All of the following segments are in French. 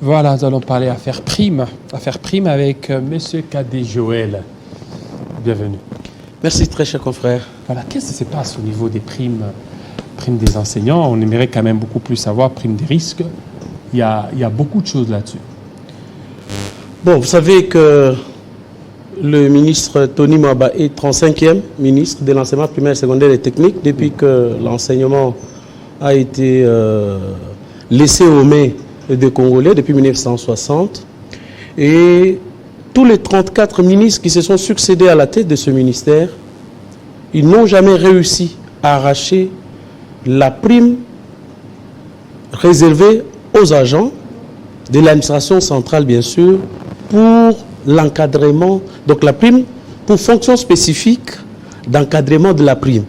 Voilà, nous allons parler affaires primes avec Monsieur Kadé Joël. Bienvenue. Merci, très cher confrère. Voilà, qu'est-ce qui se passe au niveau des primes des enseignants? On aimerait quand même beaucoup plus savoir, primes des risques. Il y a beaucoup de choses là-dessus. Bon, vous savez que le ministre Tony Mwaba est 35e ministre de l'enseignement primaire, secondaire et technique depuis que l'enseignement a été laissé aux mains des Congolais depuis 1960. Et tous les 34 ministres qui se sont succédés à la tête de ce ministère, ils n'ont jamais réussi à arracher la prime réservée aux agents de l'administration centrale, bien sûr, pour l'encadrement, donc la prime pour fonction spécifique d'encadrement de la prime.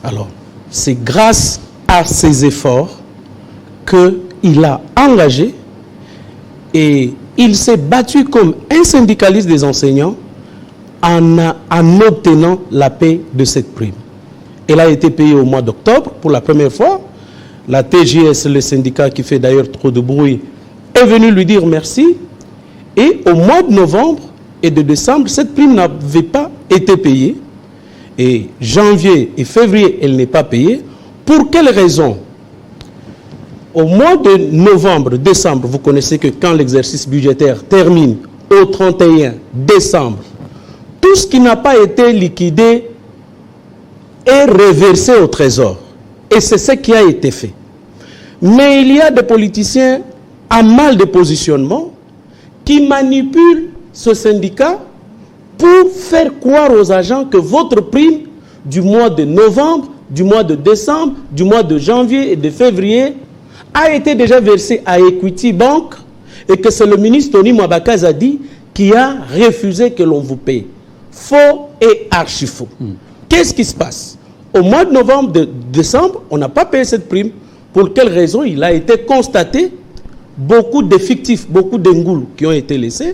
Alors, c'est grâce à ces efforts qu'il a engagé et il s'est battu comme un syndicaliste des enseignants en obtenant la paie de cette prime. Elle a été payée au mois d'octobre pour la première fois. La TJS, le syndicat qui fait d'ailleurs trop de bruit, est venu lui dire merci. Et au mois de novembre et de décembre, cette prime n'avait pas été payée. Et janvier et février, elle n'est pas payée. Pour quelle raison? Au mois de novembre, décembre, vous connaissez que quand l'exercice budgétaire termine au 31 décembre, tout ce qui n'a pas été liquidé est reversé au trésor. Et c'est ce qui a été fait. Mais il y a des politiciens à mal de positionnement qui manipulent ce syndicat pour faire croire aux agents que votre prime du mois de novembre, du mois de décembre, du mois de janvier et de février a été déjà versée à Equity Bank et que c'est le ministre Tony Mwaba Kazadi qui a refusé que l'on vous paye. Faux et archi-faux. Qu'est-ce qui se passe? Au mois de novembre, de décembre, on n'a pas payé cette prime. Pour quelle raison? Il a été constaté beaucoup d'effectifs, beaucoup d'engouls qui ont été laissés.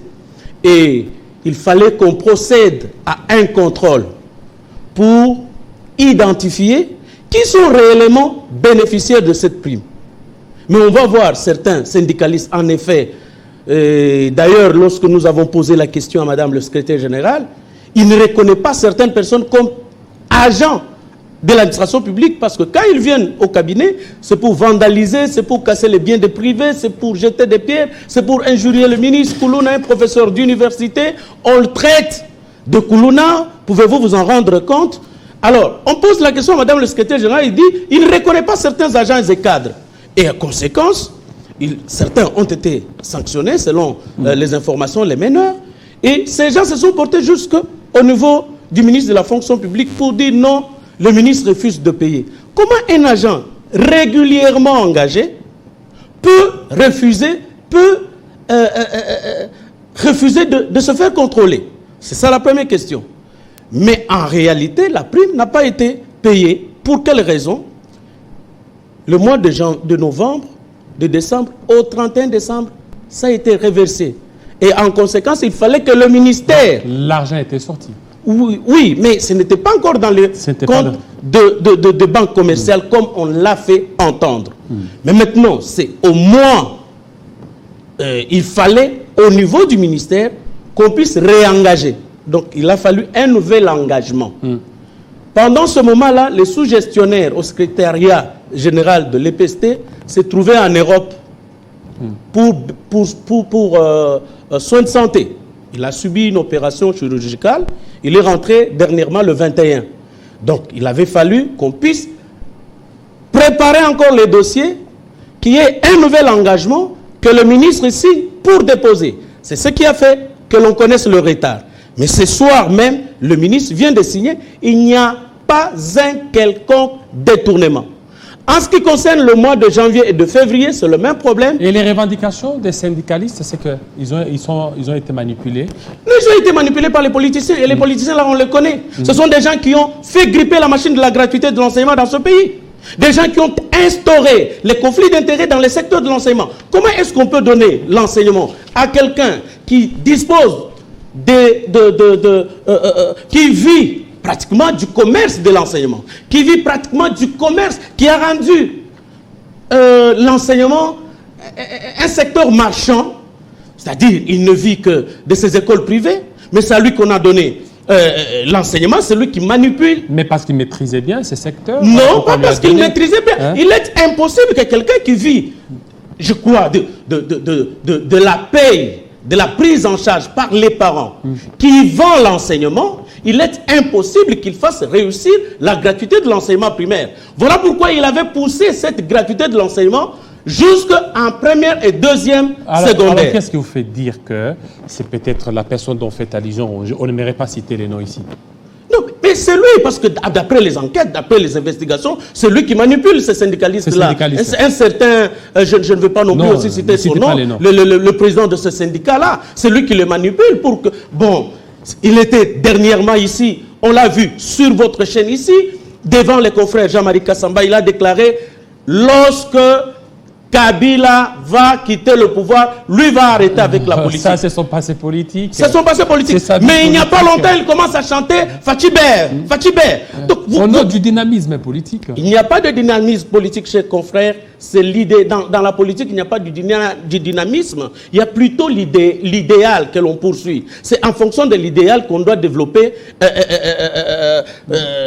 Et il fallait qu'on procède à un contrôle pour identifier qui sont réellement bénéficiaires de cette prime. Mais on va voir certains syndicalistes, en effet, d'ailleurs, lorsque nous avons posé la question à Madame le secrétaire général, il ne reconnaît pas certaines personnes comme agents de l'administration publique, parce que quand ils viennent au cabinet, c'est pour vandaliser, c'est pour casser les biens des privés, c'est pour jeter des pierres, c'est pour injurier le ministre. Koulouna, un professeur d'université, on le traite de Koulouna, pouvez-vous vous en rendre compte? Alors, on pose la question à Madame le secrétaire général, il dit, il ne reconnaît pas certains agents et cadres. Et en conséquence, certains ont été sanctionnés selon les informations, les meneurs, et ces gens se sont portés jusqu'au niveau du ministre de la fonction publique pour dire non, le ministre refuse de payer. Comment un agent régulièrement engagé peut refuser de se faire contrôler? C'est ça la première question. Mais en réalité, la prime n'a pas été payée. Pour quelle raison? Le mois de novembre, de décembre, au 31 décembre, ça a été reversé. Et en conséquence, il fallait que le ministère... L'argent était sorti. Oui, mais ce n'était pas encore dans le compte de banque commerciale comme on l'a fait entendre. Mais maintenant, c'est au moins, il fallait, au niveau du ministère, qu'on puisse réengager. Donc, il a fallu un nouvel engagement. Pendant ce moment-là, les sous-gestionnaires au secrétariat général de l'EPST se trouvaient en Europe pour soins de santé. Il a subi une opération chirurgicale. Il est rentré dernièrement le 21. Donc, il avait fallu qu'on puisse préparer encore les dossiers, qu'il y ait un nouvel engagement que le ministre signe pour déposer. C'est ce qui a fait que l'on connaisse le retard. Mais ce soir même, le ministre vient de signer. Il n'y a pas un quelconque détournement. En ce qui concerne le mois de janvier et de février, c'est le même problème. Et les revendications des syndicalistes, c'est qu'ils ont été manipulés. Ils ont été manipulés par les politiciens. Et les politiciens, là, on les connaît. Ce sont des gens qui ont fait gripper la machine de la gratuité de l'enseignement dans ce pays. Des gens qui ont instauré les conflits d'intérêts dans le secteur de l'enseignement. Comment est-ce qu'on peut donner l'enseignement à quelqu'un qui dispose qui vit pratiquement du commerce de l'enseignement, qui vit pratiquement du commerce, qui a rendu l'enseignement un secteur marchand, c'est-à-dire il ne vit que de ses écoles privées, mais c'est à lui qu'on a donné l'enseignement, c'est lui qui manipule. Mais parce qu'il maîtrisait bien ces secteurs? Non, pas parce qu'il maîtrisait bien. Hein? Il est impossible que quelqu'un qui vit, je crois, de la paye, de la prise en charge par les parents, qui vend l'enseignement, il est impossible qu'il fasse réussir la gratuité de l'enseignement primaire. Voilà pourquoi il avait poussé cette gratuité de l'enseignement jusqu'en première et deuxième secondaire. Alors qu'est-ce qui vous fait dire que c'est peut-être la personne dont vous faites allusion? On n'aimerait pas citer les noms ici. Non, mais c'est lui, parce que d'après les enquêtes, d'après les investigations, c'est lui qui manipule ces syndicalistes-là. Un certain, je ne veux pas non plus aussi citer son nom, le président de ce syndicat-là, c'est lui qui le manipule pour que... Bon, il était dernièrement ici, on l'a vu sur votre chaîne ici, devant les confrères Jean-Marie Kassamba, il a déclaré, lorsque Kabila va quitter le pouvoir, lui va arrêter avec la politique. Ça, c'est son passé politique. C'est son passé politique. Mais il n'y a pas longtemps, il commence à chanter Fatibert. Au nom du dynamisme politique. Il n'y a pas de dynamisme politique, chers confrères. C'est l'idée. Dans la politique, il n'y a pas du dynamisme. Il y a plutôt l'idéal que l'on poursuit. C'est en fonction de l'idéal qu'on doit développer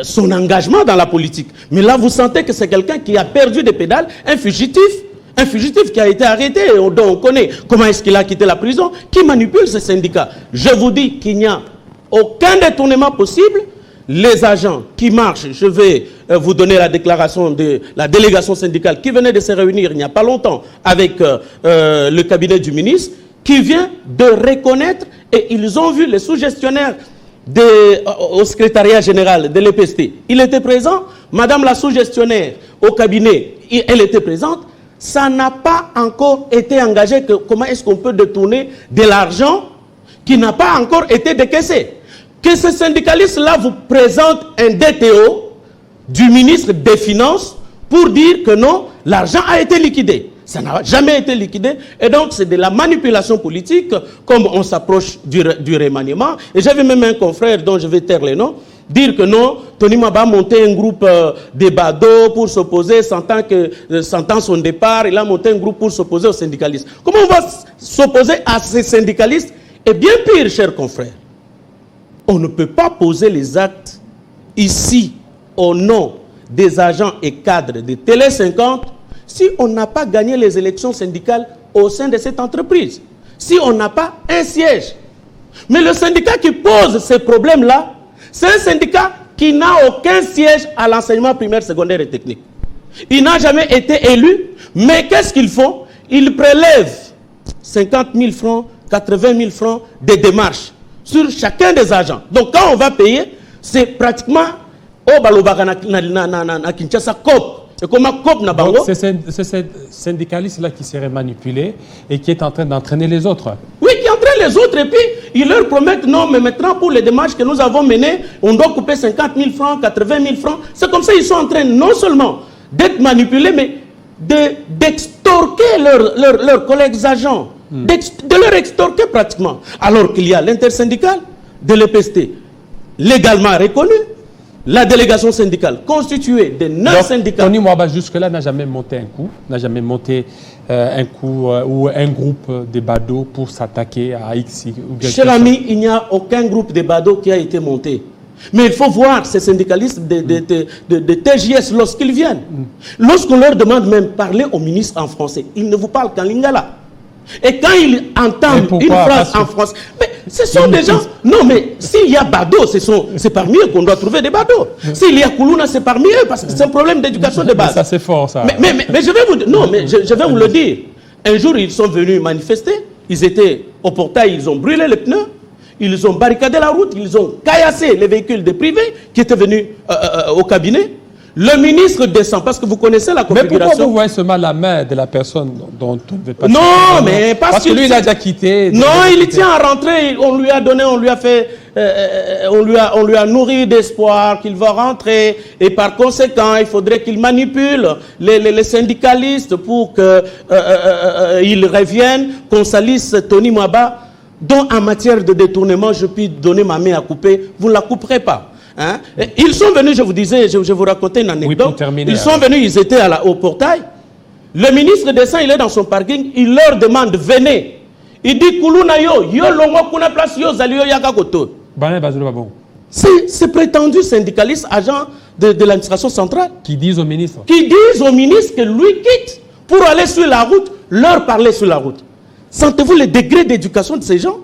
son engagement dans la politique. Mais là, vous sentez que c'est quelqu'un qui a perdu des pédales, un fugitif qui a été arrêté, dont on connaît comment est-ce qu'il a quitté la prison, qui manipule ces syndicats. Je vous dis qu'il n'y a aucun détournement possible. Les agents qui marchent, je vais vous donner la déclaration de la délégation syndicale qui venait de se réunir il n'y a pas longtemps avec le cabinet du ministre, qui vient de reconnaître, et ils ont vu les sous-gestionnaires au secrétariat général de l'EPST. Il était présent, madame la sous-gestionnaire au cabinet, elle était présente. Ça n'a pas encore été engagé. Comment est-ce qu'on peut détourner de l'argent qui n'a pas encore été décaissé? Que ces syndicalistes-là vous présentent un DTO du ministre des Finances pour dire que non, l'argent a été liquidé. Ça n'a jamais été liquidé. Et donc, c'est de la manipulation politique, comme on s'approche du remaniement. Et j'avais même un confrère dont je vais taire les noms, dire que non, Tony Maba a monté un groupe des badauds pour s'opposer, sentant son départ, il a monté un groupe pour s'opposer aux syndicalistes. Comment on va s'opposer à ces syndicalistes? Et bien pire, chers confrères, on ne peut pas poser les actes ici au nom des agents et cadres de Télé 50 si on n'a pas gagné les élections syndicales au sein de cette entreprise, si on n'a pas un siège. Mais le syndicat qui pose ces problèmes-là, c'est un syndicat qui n'a aucun siège à l'enseignement primaire, secondaire et technique. Il n'a jamais été élu, mais qu'est-ce qu'ils font? Ils prélèvent 50 000 francs, 80 000 francs de démarches sur chacun des agents. Donc quand on va payer, c'est pratiquement au Balobaka na Kinshasa COP. C'est ce syndicaliste-là qui serait manipulé et qui est en train d'entraîner les autres. Oui, qui entraîne les autres, et puis ils leur promettent non, mais maintenant pour les démarches que nous avons menées, on doit couper 50 000 francs, 80 000 francs. C'est comme ça qu'ils sont en train non seulement d'être manipulés, mais d'extorquer leurs collègues agents, de leur extorquer pratiquement. Alors qu'il y a l'intersyndical de l'EPST, légalement reconnu, la délégation syndicale constituée de 9 syndicats. Tony Maba jusque-là n'a jamais monté un coup, n'a jamais monté un coup ou un groupe de badauds pour s'attaquer à X. Cher ami, il n'y a aucun groupe de badauds qui a été monté. Mais il faut voir ces syndicalistes de TJS lorsqu'ils viennent. Lorsqu'on leur demande même parler au ministre en français, ils ne vous parlent qu'en lingala. Et quand ils entendent une phrase en français, mais ce sont des gens... Non, mais s'il y a badauds, c'est parmi eux qu'on doit trouver des badauds. S'il y a Koulouna, c'est parmi eux, parce que c'est un problème d'éducation de base. Ça, c'est fort, ça. Mais je vais vous... Non, mais je vais vous le dire. Un jour, ils sont venus manifester. Ils étaient au portail, ils ont brûlé les pneus. Ils ont barricadé la route. Ils ont caillassé les véhicules des privés qui étaient venus au cabinet. Le ministre descend, parce que vous connaissez la configuration. Mais pourquoi vous voyez seulement la main de la personne dont on ne veut pas... Non, mais parce que lui, il a déjà quitté... Non, il tient à rentrer. On lui a donné, on lui a fait... on lui a nourri d'espoir qu'il va rentrer. Et par conséquent, il faudrait qu'il manipule les syndicalistes pour qu'ils reviennent, qu'on salisse Tony Maba, dont en matière de détournement, je puis donner ma main à couper. Vous ne la couperez pas. Hein? Ils sont venus, je vous disais, je vous racontais une anecdote. Oui, pour terminer, ils sont venus, ils étaient au portail. Le ministre descend, il est dans son parking, il leur demande, venez. Il dit, Koulouna yo, yo longo kuna place yo zali yo yaka koto. C'est prétendu syndicaliste, agent de l'administration centrale. Qui disent au ministre. Qui disent au ministre que lui quitte pour aller sur la route, leur parler sur la route. Sentez-vous le degré d'éducation de ces gens?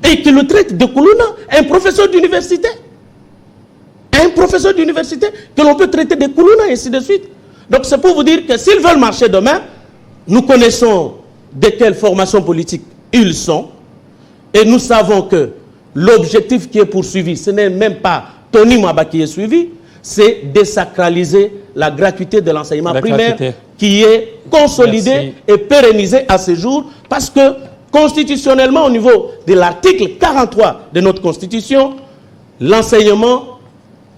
Et qui le traitent de Koulouna, un professeur d'université. Un professeur d'université que l'on peut traiter de Koulouna et ainsi de suite. Donc c'est pour vous dire que s'ils veulent marcher demain, nous connaissons de quelle formation politique ils sont. Et nous savons que l'objectif qui est poursuivi, ce n'est même pas Tony Mwaba qui est suivi, c'est désacraliser la gratuité de l'enseignement primaire qui est consolidée et pérennisée à ce jour parce que constitutionnellement au niveau de l'article 43 de notre constitution, l'enseignement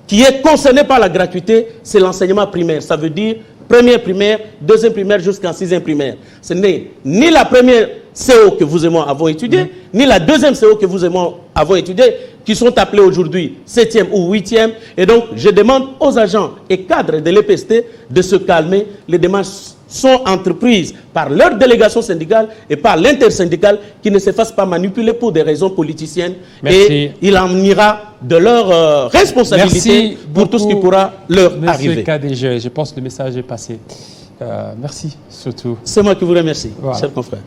qui est concerné par la gratuité, c'est l'enseignement primaire. Ça veut dire première primaire, deuxième primaire jusqu'en sixième primaire. Ce n'est ni la première CO que vous et moi avons étudié, ni la deuxième CO que vous et moi avons étudié, qui sont appelés aujourd'hui 7e ou 8e. Et donc, je demande aux agents et cadres de l'EPST de se calmer. Les démarches sont entreprises par leur délégation syndicale et par l'intersyndicale qui ne se fassent pas manipuler pour des raisons politiciennes. Merci. Et il en ira de leur responsabilité pour tout ce qui pourra leur arriver. KDG, je pense que le message est passé. Merci surtout. C'est moi qui vous remercie, voilà. cher confrère.